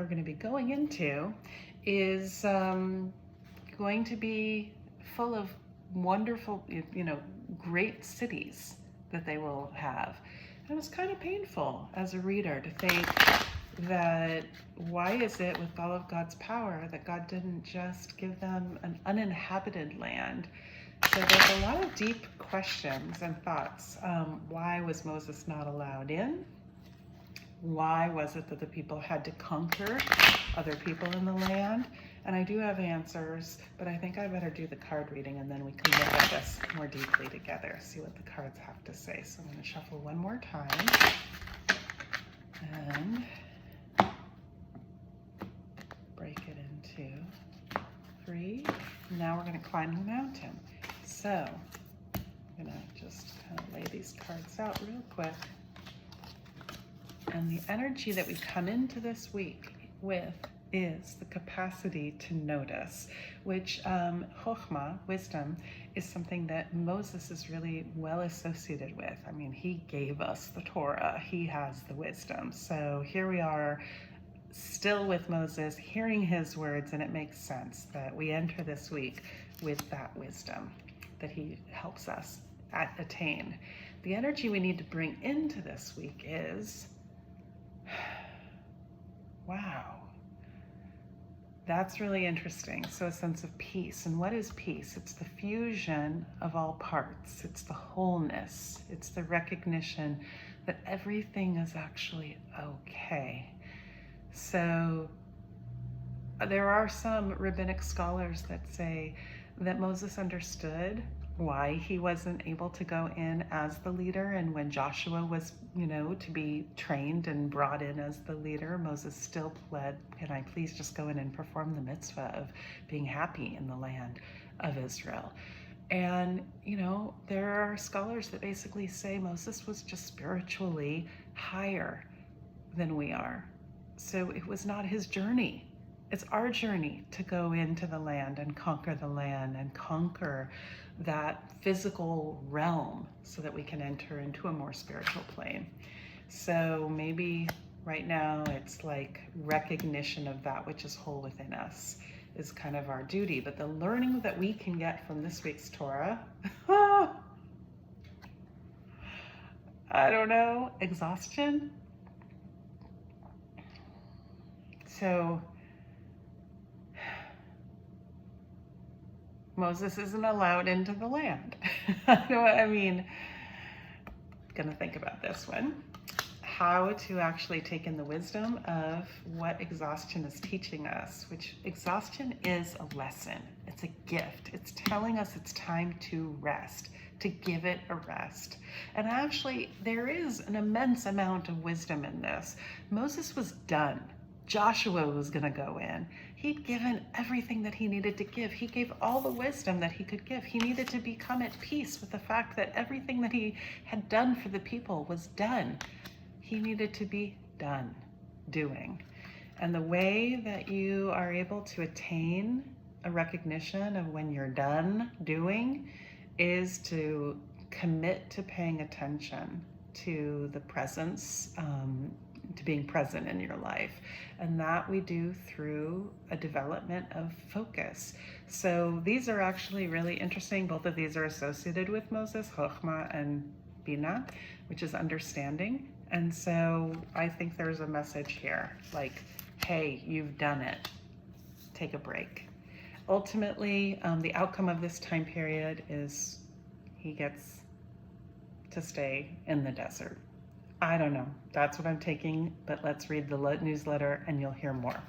are going to be going into is going to be full of wonderful, great cities that they will have. And it was kind of painful as a reader to think that why is it with all of God's power that God didn't just give them an uninhabited land? So there's a lot of deep questions and thoughts. Why was Moses not allowed in? Why was it that the people had to conquer other people in the land? And I do have answers, but I think I better do the card reading and then we can look at this more deeply together, see what the cards have to say. So I'm going to shuffle one more time. And break it into 3. Now we're going to climb the mountain. So I'm going to just kind of lay these cards out real quick. And the energy that we come into this week with is the capacity to notice, which chokhmah, wisdom, is something that Moses is really well associated with. I mean, he gave us the Torah. He has the wisdom. So here we are still with Moses, hearing his words, and it makes sense that we enter this week with that wisdom that he helps us attain. The energy we need to bring into this week is, wow, that's really interesting. So a sense of peace. And what is peace? It's the fusion of all parts. It's the wholeness. It's the recognition that everything is actually okay. So there are some rabbinic scholars that say that Moses understood why he wasn't able to go in as the leader, and when Joshua was, to be trained and brought in as the leader, Moses still pled, can I please just go in and perform the mitzvah of being happy in the land of Israel? And, there are scholars that basically say Moses was just spiritually higher than we are. So it was not his journey. It's our journey to go into the land and conquer the land and conquer that physical realm so that we can enter into a more spiritual plane. So maybe right now it's like recognition of that which is whole within us is kind of our duty. But the learning that we can get from this week's Torah, I don't know, exhaustion. So Moses isn't allowed into the land. I'm gonna think about this one. How to actually take in the wisdom of what exhaustion is teaching us, which exhaustion is a lesson. It's a gift. It's telling us it's time to rest, to give it a rest. And actually, there is an immense amount of wisdom in this. Moses was done. Joshua was going to go in. He'd given everything that he needed to give. He gave all the wisdom that he could give. He needed to become at peace with the fact that everything that he had done for the people was done. He needed to be done doing. And the way that you are able to attain a recognition of when you're done doing is to commit to paying attention to the presence, to being present in your life. And that we do through a development of focus. So these are actually really interesting. Both of these are associated with Moses, Chokhmah and Bina, which is understanding. And so I think there's a message here, like, hey, you've done it. Take a break. Ultimately, the outcome of this time period is he gets to stay in the desert. I don't know. That's what I'm taking, but let's read the newsletter and you'll hear more.